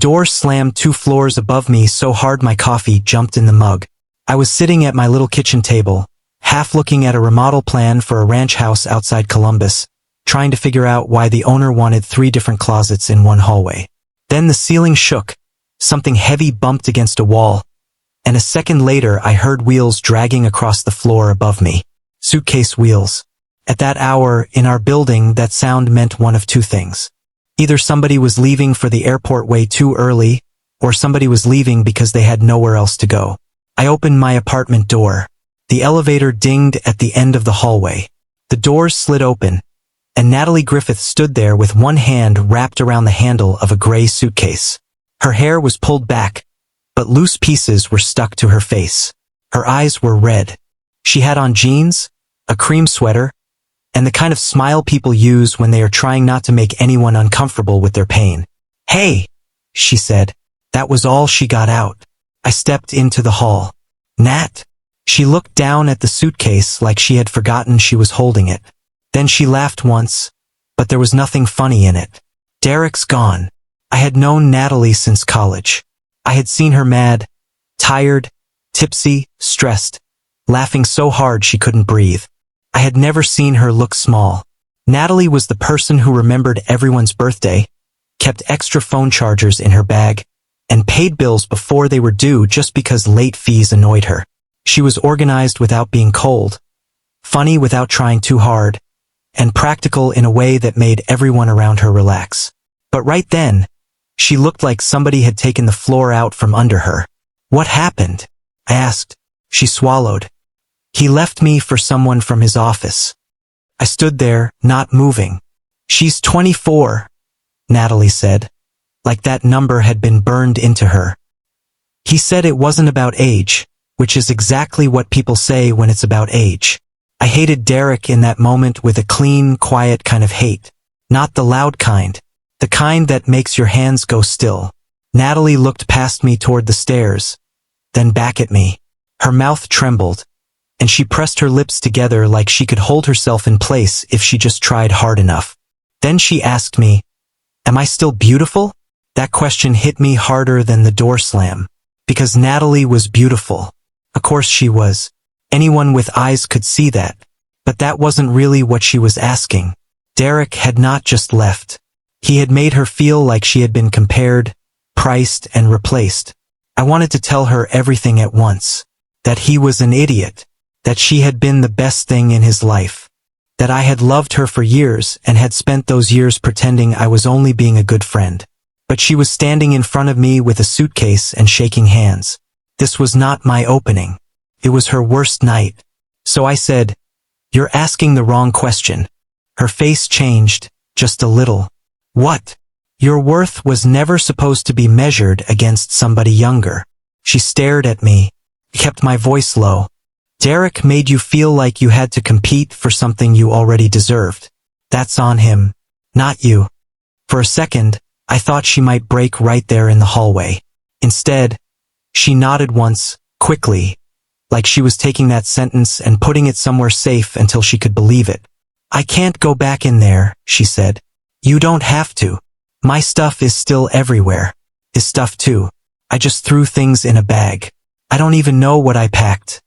door slammed 2 floors above me so hard my coffee jumped in the mug. I was sitting at my little kitchen table, half looking at a remodel plan for a ranch house outside Columbus, trying to figure out why the owner wanted 3 different closets in one hallway. Then the ceiling shook, something heavy bumped against a wall, and a second later I heard wheels dragging across the floor above me. Suitcase wheels. At that hour, in our building, that sound meant one of 2 things. Either somebody was leaving for the airport way too early, or somebody was leaving because they had nowhere else to go. I opened my apartment door. The elevator dinged at the end of the hallway. The doors slid open, and Natalie Griffith stood there with one hand wrapped around the handle of a gray suitcase. Her hair was pulled back, but loose pieces were stuck to her face. Her eyes were red. She had on jeans, a cream sweater, and the kind of smile people use when they are trying not to make anyone uncomfortable with their pain. "Hey," she said. That was all she got out. I stepped into the hall. "Nat?" She looked down at the suitcase like she had forgotten she was holding it. Then she laughed once, but there was nothing funny in it. "Derek's gone." I had known Natalie since college. I had seen her mad, tired, tipsy, stressed, laughing so hard she couldn't breathe. I had never seen her look small. Natalie was the person who remembered everyone's birthday, kept extra phone chargers in her bag, and paid bills before they were due just because late fees annoyed her. She was organized without being cold, funny without trying too hard, and practical in a way that made everyone around her relax. But right then, she looked like somebody had taken the floor out from under her. "What happened?" I asked. She swallowed. "He left me for someone from his office." I stood there, not moving. "She's 24, Natalie said, like that number had been burned into her. "He said it wasn't about age, which is exactly what people say when it's about age." I hated Derek in that moment with a clean, quiet kind of hate. Not the loud kind. The kind that makes your hands go still. Natalie looked past me toward the stairs, then back at me. Her mouth trembled, and she pressed her lips together like she could hold herself in place if she just tried hard enough. Then she asked me, "Am I still beautiful?" That question hit me harder than the door slam. Because Natalie was beautiful. Of course she was. Anyone with eyes could see that. But that wasn't really what she was asking. Derek had not just left. He had made her feel like she had been compared, priced, and replaced. I wanted to tell her everything at once. That he was an idiot. That she had been the best thing in his life. That I had loved her for years and had spent those years pretending I was only being a good friend. But she was standing in front of me with a suitcase and shaking hands. This was not my opening. It was her worst night. So I said, "You're asking the wrong question." Her face changed, just a little. "What?" "Your worth was never supposed to be measured against somebody younger." She stared at me, kept my voice low. "Derek made you feel like you had to compete for something you already deserved. That's on him, not you." For a second, I thought she might break right there in the hallway. Instead, she nodded once, quickly, like she was taking that sentence and putting it somewhere safe until she could believe it. "I can't go back in there," she said. "You don't have to. My stuff is still everywhere." His stuff too. I just threw things in a bag. I don't even know what I packed.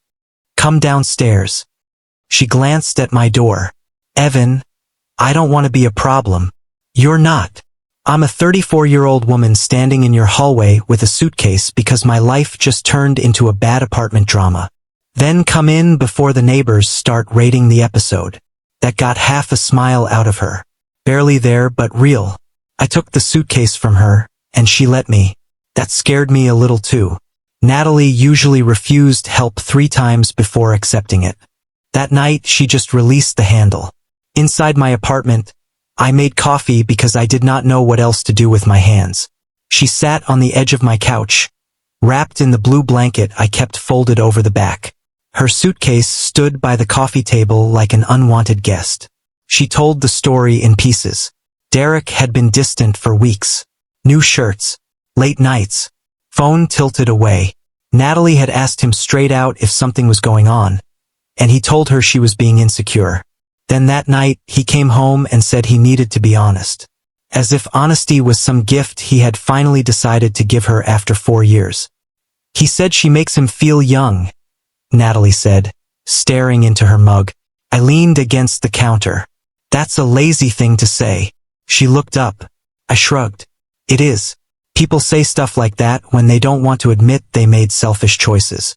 "Come downstairs." She glanced at my door. "Evan, I don't want to be a problem." "You're not. I'm a 34-year-old woman standing in your hallway with a suitcase because my life just turned into a bad apartment drama. Then come in before the neighbors start rating the episode." That got half a smile out of her. Barely there, but real. I took the suitcase from her, and she let me. That scared me a little too. Natalie usually refused help 3 times before accepting it. That night, she just released the handle. Inside my apartment, I made coffee because I did not know what else to do with my hands. She sat on the edge of my couch, wrapped in the blue blanket I kept folded over the back. Her suitcase stood by the coffee table like an unwanted guest. She told the story in pieces. Derek had been distant for weeks. New shirts, late nights, phone tilted away. Natalie had asked him straight out if something was going on, and he told her she was being insecure. Then that night, he came home and said he needed to be honest. as if honesty was some gift he had finally decided to give her after 4 years. He said she makes him feel young, Natalie said, staring into her mug. I leaned against the counter. That's a lazy thing to say. She looked up. I shrugged. It is. People say stuff like that when they don't want to admit they made selfish choices.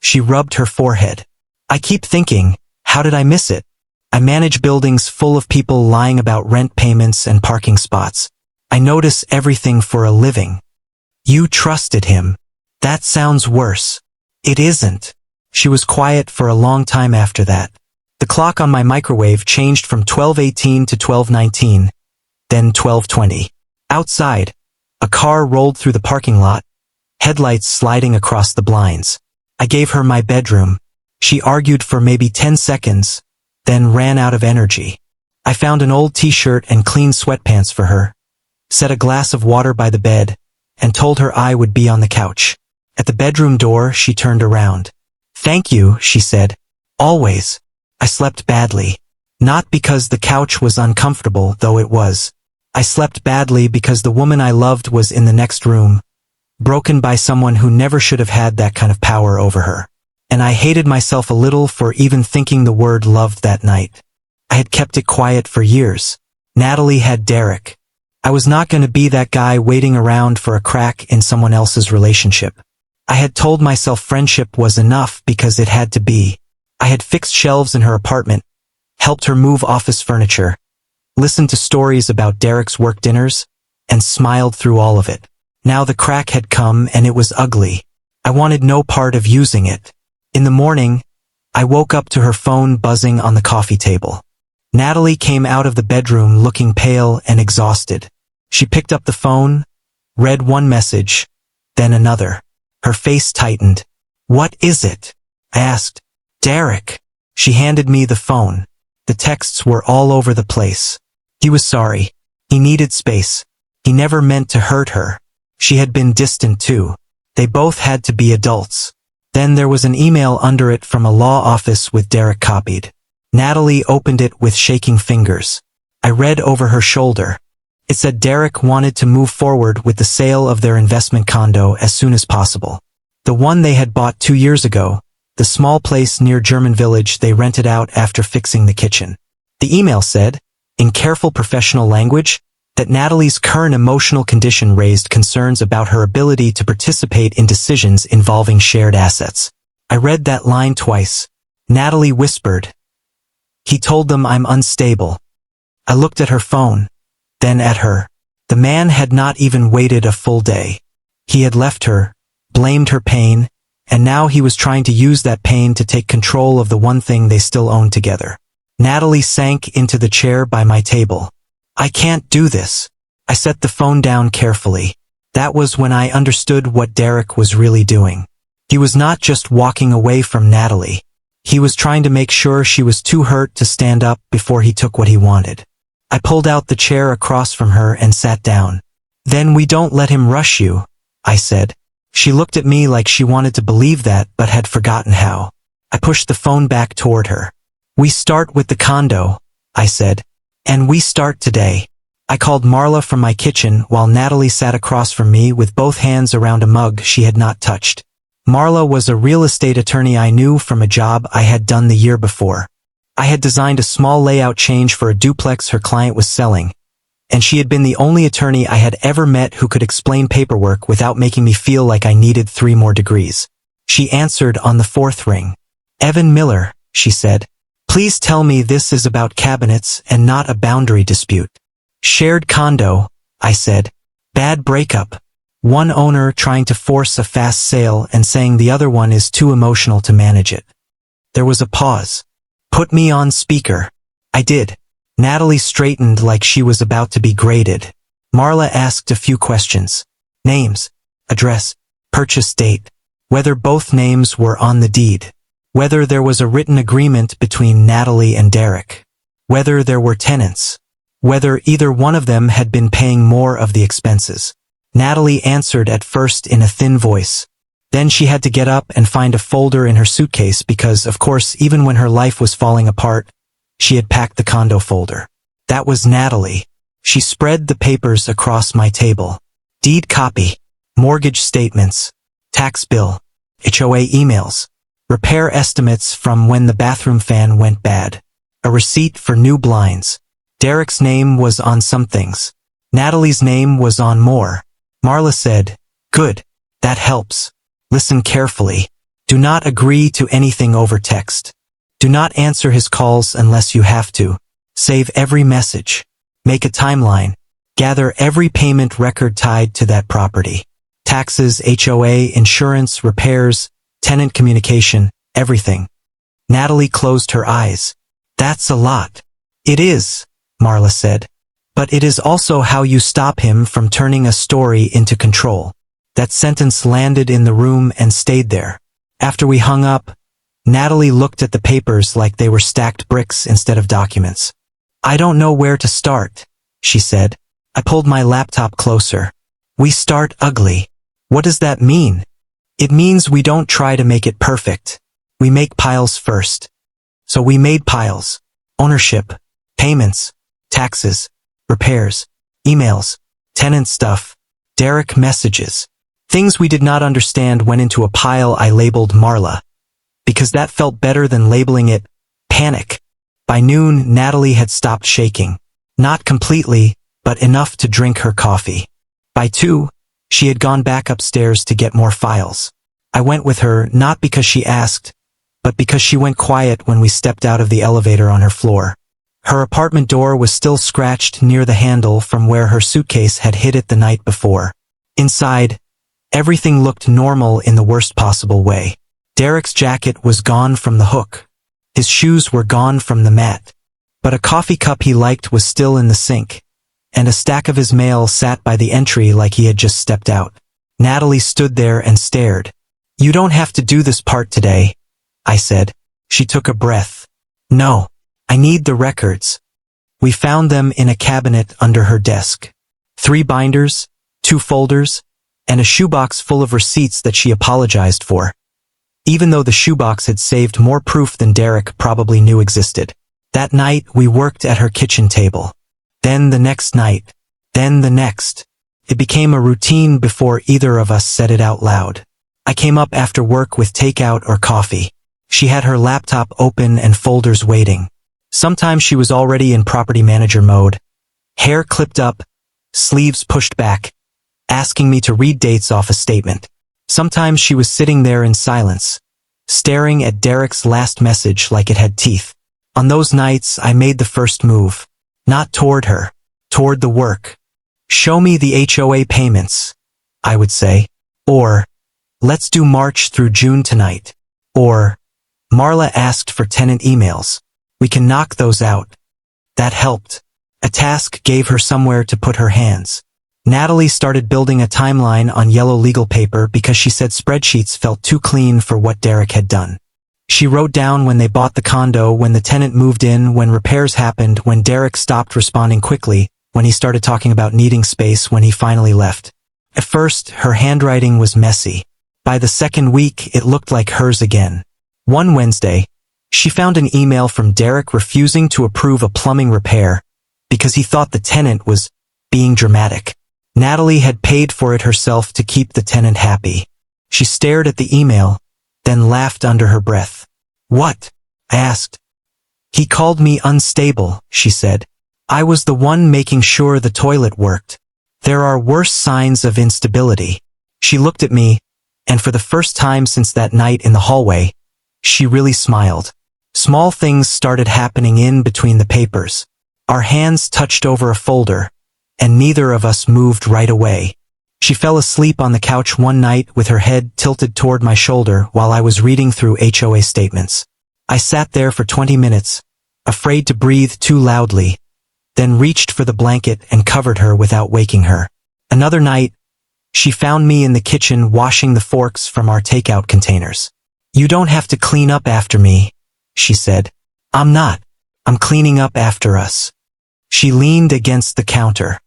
She rubbed her forehead. I keep thinking, how did I miss it? I manage buildings full of people lying about rent payments and parking spots. I notice everything for a living. You trusted him. That sounds worse. It isn't. She was quiet for a long time after that. The clock on my microwave changed from 12:18 to 12:19, then 12:20. Outside, a car rolled through the parking lot, headlights sliding across the blinds. I gave her my bedroom. She argued for maybe 10 seconds, then ran out of energy. I found an old t-shirt and clean sweatpants for her, set a glass of water by the bed, and told her I would be on the couch. At the bedroom door, she turned around. Thank you, she said. Always. I slept badly. Not because the couch was uncomfortable, though it was. I slept badly because the woman I loved was in the next room, broken by someone who never should have had that kind of power over her. And I hated myself a little for even thinking the word loved that night. I had kept it quiet for years. Natalie had Derek. I was not going to be that guy waiting around for a crack in someone else's relationship. I had told myself friendship was enough because it had to be. I had fixed shelves in her apartment, helped her move office furniture, listened to stories about Derek's work dinners, and smiled through all of it. Now the crack had come and it was ugly. I wanted no part of using it. In the morning, I woke up to her phone buzzing on the coffee table. Natalie came out of the bedroom looking pale and exhausted. She picked up the phone, read one message, then another. Her face tightened. What is it? I asked. Derek. She handed me the phone. The texts were all over the place. He was sorry. He needed space. He never meant to hurt her. She had been distant too. They both had to be adults. Then there was an email under it from a law office with Derek copied. Natalie opened it with shaking fingers. I read over her shoulder. It said Derek wanted to move forward with the sale of their investment condo as soon as possible. The one they had bought 2 years ago, the small place near German Village they rented out after fixing the kitchen. The email said, in careful professional language, that Natalie's current emotional condition raised concerns about her ability to participate in decisions involving shared assets. I read that line twice. Natalie whispered. He told them I'm unstable. I looked at her phone, then at her. The man had not even waited a full day. He had left her, blamed her pain, and now he was trying to use that pain to take control of the one thing they still owned together. Natalie sank into the chair by my table. I can't do this. I set the phone down carefully. That was when I understood what Derek was really doing. He was not just walking away from Natalie. He was trying to make sure she was too hurt to stand up before he took what he wanted. I pulled out the chair across from her and sat down. Then we don't let him rush you, I said. She looked at me like she wanted to believe that but had forgotten how. I pushed the phone back toward her. We start with the condo, I said. And we start today. I called Marla from my kitchen while Natalie sat across from me with both hands around a mug she had not touched. Marla was a real estate attorney I knew from a job I had done the year before. I had designed a small layout change for a duplex her client was selling, and she had been the only attorney I had ever met who could explain paperwork without making me feel like I needed 3 more degrees. She answered on the 4th ring. Evan Miller, she said. Please tell me this is about cabinets and not a boundary dispute. Shared condo, I said. Bad breakup. One owner trying to force a fast sale and saying the other one is too emotional to manage it. There was a pause. Put me on speaker. I did. Natalie straightened like she was about to be graded. Marla asked a few questions. Names, address, purchase date, whether both names were on the deed, whether there was a written agreement between Natalie and Derek, whether there were tenants, whether either one of them had been paying more of the expenses. Natalie answered at first in a thin voice. Then she had to get up and find a folder in her suitcase because, of course, even when her life was falling apart, she had packed the condo folder. That was Natalie. She spread the papers across my table. Deed copy, mortgage statements, tax bill, HOA emails, repair estimates from when the bathroom fan went bad, a receipt for new blinds. Derek's name was on some things. Natalie's name was on more. Marla said, "Good. That helps. Listen carefully. Do not agree to anything over text. Do not answer his calls unless you have to. Save every message. Make a timeline. Gather every payment record tied to that property. Taxes, HOA, insurance, repairs, tenant communication, everything." Natalie closed her eyes. "That's a lot." "It is," Marla said. "But it is also how you stop him from turning a story into control." That sentence landed in the room and stayed there. After we hung up, Natalie looked at the papers like they were stacked bricks instead of documents. "I don't know where to start," she said. I pulled my laptop closer. "We start ugly." "What does that mean?" "It means we don't try to make it perfect. We make piles first." So we made piles. Ownership, payments, taxes, repairs, emails, tenant stuff, Derek messages. Things we did not understand went into a pile I labeled Marla, because that felt better than labeling it panic. By noon, Natalie had stopped shaking. Not completely, but enough to drink her coffee. By 2, she had gone back upstairs to get more files. I went with her not because she asked, but because she went quiet when we stepped out of the elevator on her floor. Her apartment door was still scratched near the handle from where her suitcase had hit it the night before. Inside, everything looked normal in the worst possible way. Derek's jacket was gone from the hook. His shoes were gone from the mat. But a coffee cup he liked was still in the sink, and a stack of his mail sat by the entry like he had just stepped out. Natalie stood there and stared. "You don't have to do this part today," I said. She took a breath. "No, I need the records." We found them in a cabinet under her desk. 3 binders, 2 folders, and a shoebox full of receipts that she apologized for, even though the shoebox had saved more proof than Derek probably knew existed. That night, we worked at her kitchen table. Then the next night. Then the next. It became a routine before either of us said it out loud. I came up after work with takeout or coffee. She had her laptop open and folders waiting. Sometimes she was already in property manager mode, hair clipped up, sleeves pushed back, asking me to read dates off a statement. Sometimes she was sitting there in silence, staring at Derek's last message like it had teeth. On those nights, I made the first move. Not toward her, toward the work. "Show me the HOA payments," I would say. Or, "Let's do March through June tonight." Or, "Marla asked for tenant emails. We can knock those out." That helped. A task gave her somewhere to put her hands. Natalie started building a timeline on yellow legal paper because she said spreadsheets felt too clean for what Derek had done. She wrote down when they bought the condo, when the tenant moved in, when repairs happened, when Derek stopped responding quickly, when he started talking about needing space, when he finally left. At first, her handwriting was messy. By the second week, it looked like hers again. One Wednesday, she found an email from Derek refusing to approve a plumbing repair because he thought the tenant was being dramatic. Natalie had paid for it herself to keep the tenant happy. She stared at the email, then laughed under her breath. "What?" I asked. "He called me unstable," she said. "I was the one making sure the toilet worked. There are worse signs of instability." She looked at me, and for the first time since that night in the hallway, she really smiled. Small things started happening in between the papers. Our hands touched over a folder, and neither of us moved right away. She fell asleep on the couch one night with her head tilted toward my shoulder while I was reading through HOA statements. I sat there for 20 minutes, afraid to breathe too loudly, then reached for the blanket and covered her without waking her. Another night, she found me in the kitchen washing the forks from our takeout containers. "You don't have to clean up after me," she said. "I'm not. I'm cleaning up after us." She leaned against the counter.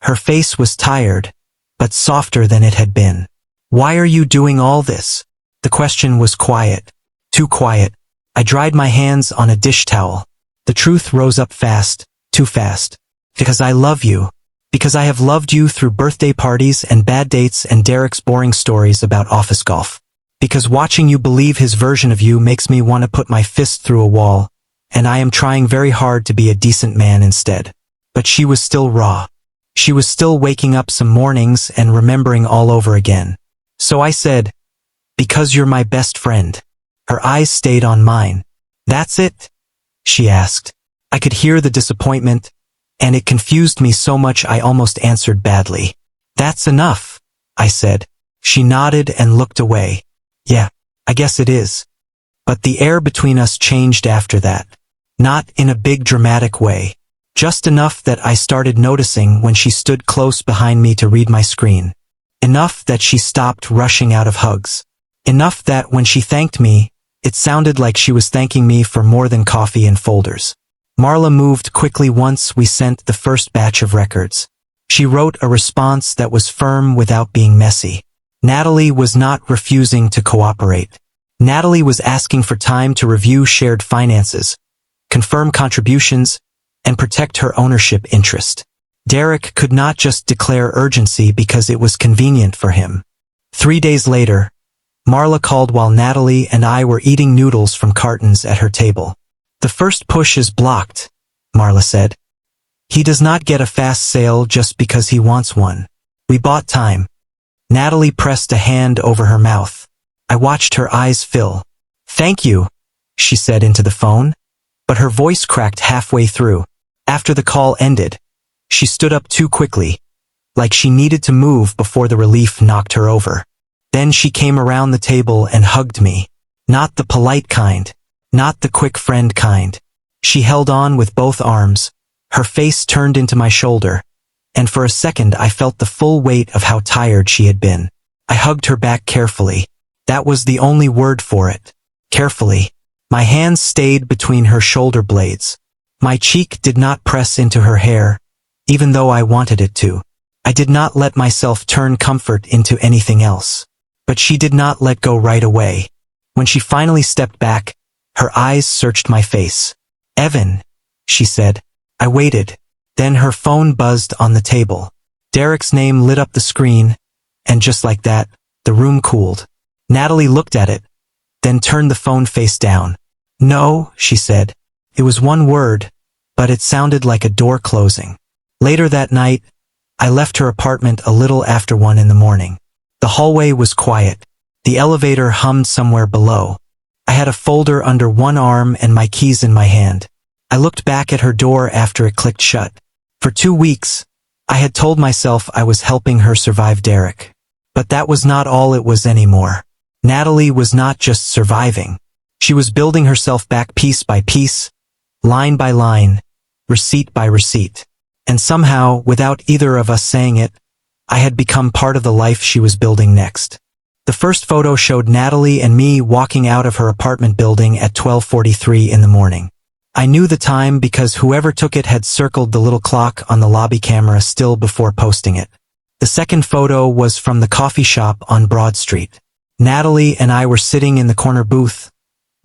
Her face was tired, but softer than it had been. "Why are you doing all this?" The question was quiet. Too quiet. I dried my hands on a dish towel. The truth rose up fast, too fast. Because I love you. Because I have loved you through birthday parties and bad dates and Derek's boring stories about office golf. Because watching you believe his version of you makes me want to put my fist through a wall, and I am trying very hard to be a decent man instead. But she was still raw. She was still waking up some mornings and remembering all over again. So I said, because you're my best friend. Her eyes stayed on mine. That's it? She asked. I could hear the disappointment, and it confused me so much I almost answered badly. That's enough, I said. She nodded and looked away. Yeah, I guess it is. But the air between us changed after that. Not in a big dramatic way. Just enough that I started noticing when she stood close behind me to read my screen. Enough that she stopped rushing out of hugs. Enough that when she thanked me, it sounded like she was thanking me for more than coffee and folders. Marla moved quickly once we sent the first batch of records. She wrote a response that was firm without being messy. Natalie was not refusing to cooperate. Natalie was asking for time to review shared finances, confirm contributions, and protect her ownership interest. Derek could not just declare urgency because it was convenient for him. 3 days later, Marla called while Natalie and I were eating noodles from cartons at her table. The first push is blocked, Marla said. He does not get a fast sale just because he wants one. We bought time. Natalie pressed a hand over her mouth. I watched her eyes fill. Thank you, she said into the phone, but her voice cracked halfway through. After the call ended, she stood up too quickly, like she needed to move before the relief knocked her over. Then she came around the table and hugged me. Not the polite kind, not the quick friend kind. She held on with both arms, her face turned into my shoulder, and for a second I felt the full weight of how tired she had been. I hugged her back carefully. That was the only word for it. Carefully. My hands stayed between her shoulder blades. My cheek did not press into her hair, even though I wanted it to. I did not let myself turn comfort into anything else. But she did not let go right away. When she finally stepped back, her eyes searched my face. Evan, she said. I waited. Then her phone buzzed on the table. Derek's name lit up the screen, and just like that, the room cooled. Natalie looked at it, then turned the phone face down. No, she said. It was one word, but it sounded like a door closing. Later that night, I left her apartment a little after 1 in the morning. The hallway was quiet. The elevator hummed somewhere below. I had a folder under one arm and my keys in my hand. I looked back at her door after it clicked shut. For 2 weeks, I had told myself I was helping her survive Derek. But that was not all it was anymore. Natalie was not just surviving. She was building herself back piece by piece, line by line, receipt by receipt. And somehow, without either of us saying it, I had become part of the life she was building next. The first photo showed Natalie and me walking out of her apartment building at 12:43 in the morning. I knew the time because whoever took it had circled the little clock on the lobby camera still before posting it. The second photo was from the coffee shop on Broad Street. Natalie and I were sitting in the corner booth,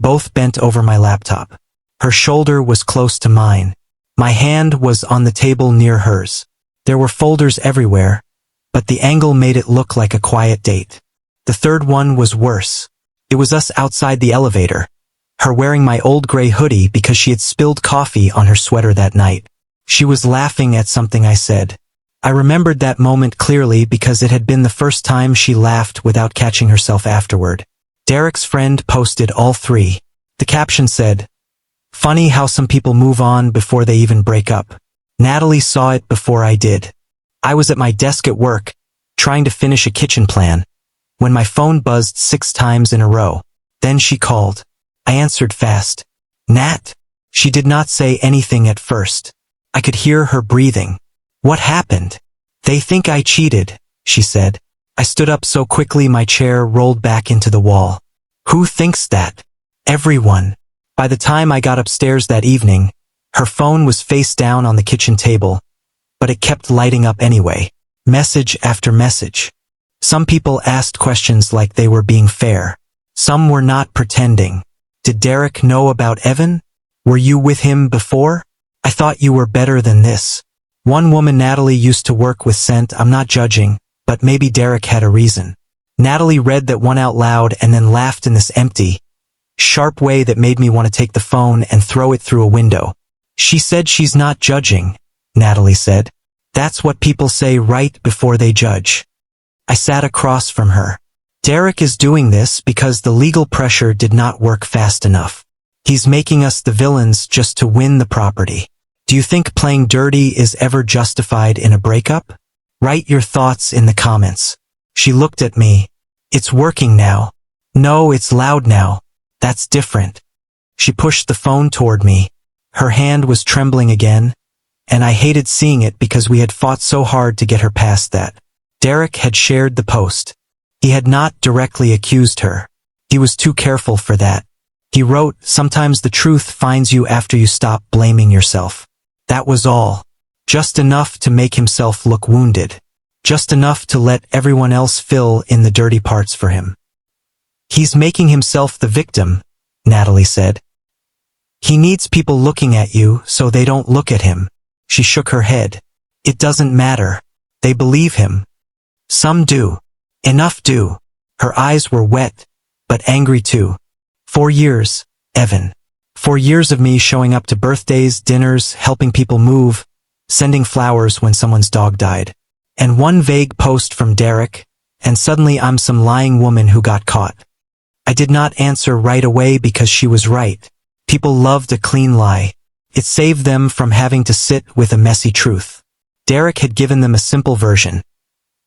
both bent over my laptop. Her shoulder was close to mine. My hand was on the table near hers. There were folders everywhere, but the angle made it look like a quiet date. The third one was worse. It was us outside the elevator, her wearing my old gray hoodie because she had spilled coffee on her sweater that night. She was laughing at something I said. I remembered that moment clearly because it had been the first time she laughed without catching herself afterward. Derek's friend posted all three. The caption said, "Funny how some people move on before they even break up." Natalie saw it before I did. I was at my desk at work, trying to finish a kitchen plan, when my phone buzzed 6 times in a row. Then she called. I answered fast. "Nat?" She did not say anything at first. I could hear her breathing. "What happened?" "They think I cheated," she said. I stood up so quickly my chair rolled back into the wall. "Who thinks that?" "Everyone." By the time I got upstairs that evening, her phone was face down on the kitchen table, but it kept lighting up anyway. Message after message. Some people asked questions like they were being fair. Some were not pretending. Did Derek know about Evan? Were you with him before? I thought you were better than this. One woman Natalie used to work with sent, "I'm not judging, but maybe Derek had a reason." Natalie read that one out loud and then laughed in this empty, sharp way that made me want to take the phone and throw it through a window. "She said she's not judging," Natalie said. "That's what people say right before they judge." I sat across from her. Derek is doing this because the legal pressure did not work fast enough. He's making us the villains just to win the property. Do you think playing dirty is ever justified in a breakup? Write your thoughts in the comments. She looked at me. "It's working now." "No, it's loud now. That's different." She pushed the phone toward me. Her hand was trembling again, and I hated seeing it because we had fought so hard to get her past that. Derek had shared the post. He had not directly accused her. He was too careful for that. He wrote, "Sometimes the truth finds you after you stop blaming yourself." That was all. Just enough to make himself look wounded. Just enough to let everyone else fill in the dirty parts for him. "He's making himself the victim," Natalie said. "He needs people looking at you so they don't look at him." She shook her head. "It doesn't matter. They believe him. Some do. Enough do." Her eyes were wet, but angry too. 4 years, Evan. 4 years of me showing up to birthdays, dinners, helping people move, sending flowers when someone's dog died. And one vague post from Derek, and suddenly I'm some lying woman who got caught. I did not answer right away because she was right. People loved a clean lie. It saved them from having to sit with a messy truth. Derek had given them a simple version.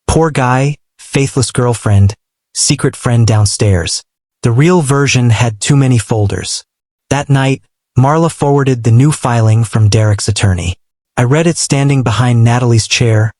Poor guy, faithless girlfriend, secret friend downstairs. The real version had too many folders. That night, Marla forwarded the new filing from Derek's attorney. I read it standing behind Natalie's chair,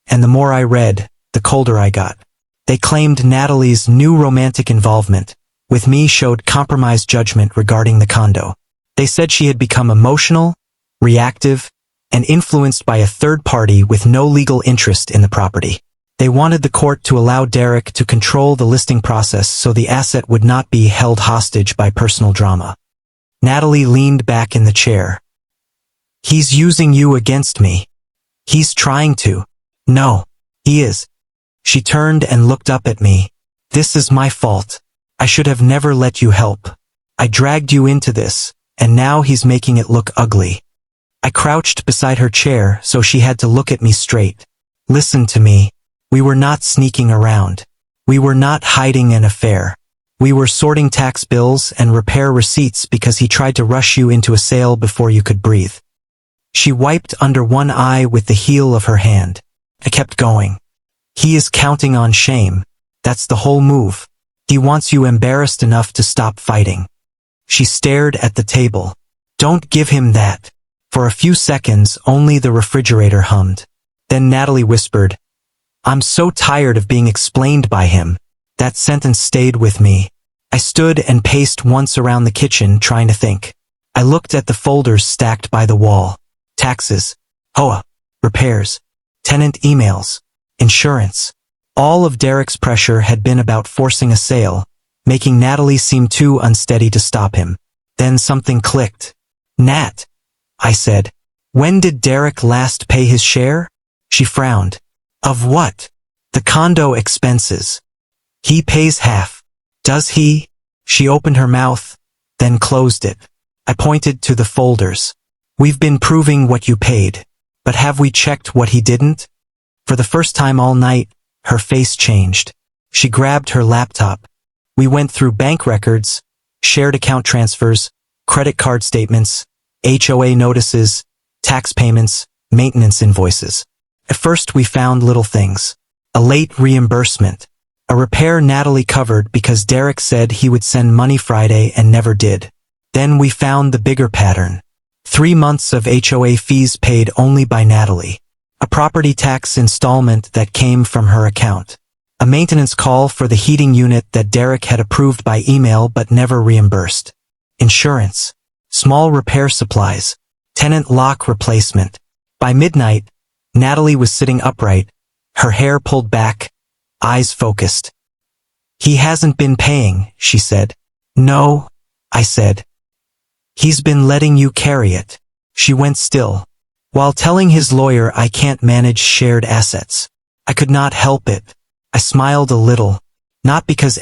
and the more I read, the colder I got. They claimed Natalie's new romantic involvement with me showed compromised judgment regarding the condo. They said she had become emotional, reactive, and influenced by a third party with no legal interest in the property. They wanted the court to allow Derek to control the listing process so the asset would not be held hostage by personal drama. Natalie leaned back in the chair. "He's using you against me. He's trying to." "No, he is." She turned and looked up at me. "This is my fault. I should have never let you help. I dragged you into this, and now he's making it look ugly." I crouched beside her chair so she had to look at me straight. "Listen to me. We were not sneaking around. We were not hiding an affair. We were sorting tax bills and repair receipts because he tried to rush you into a sale before you could breathe." She wiped under one eye with the heel of her hand. I kept going. "He is counting on shame. That's the whole move. He wants you embarrassed enough to stop fighting." She stared at the table. "Don't give him that." For a few seconds, only the refrigerator hummed. Then Natalie whispered, "I'm so tired of being explained by him." That sentence stayed with me. I stood and paced once around the kitchen trying to think. I looked at the folders stacked by the wall. Taxes, HOA, repairs, tenant emails, insurance. All of Derek's pressure had been about forcing a sale, making Natalie seem too unsteady to stop him. Then something clicked. "Nat," I said, "when did Derek last pay his share?" She frowned. "Of what?" "The condo expenses." "He pays half." "Does he?" She opened her mouth, then closed it. I pointed to the folders. "We've been proving what you paid, but have we checked what he didn't?" For the first time all night, her face changed. She grabbed her laptop. We went through bank records, shared account transfers, credit card statements, HOA notices, tax payments, maintenance invoices. At first we found little things. A late reimbursement. A repair Natalie covered because Derek said he would send money Friday and never did. Then we found the bigger pattern. 3 months of HOA fees paid only by Natalie. A property tax installment that came from her account. A maintenance call for the heating unit that Derek had approved by email but never reimbursed. Insurance. Small repair supplies. Tenant lock replacement. By midnight, Natalie was sitting upright, her hair pulled back, eyes focused. "He hasn't been paying," she said. "No," I said. "He's been letting you carry it." She went still. while telling his lawyer I can't manage shared assets. I could not help it. I smiled a little. Not because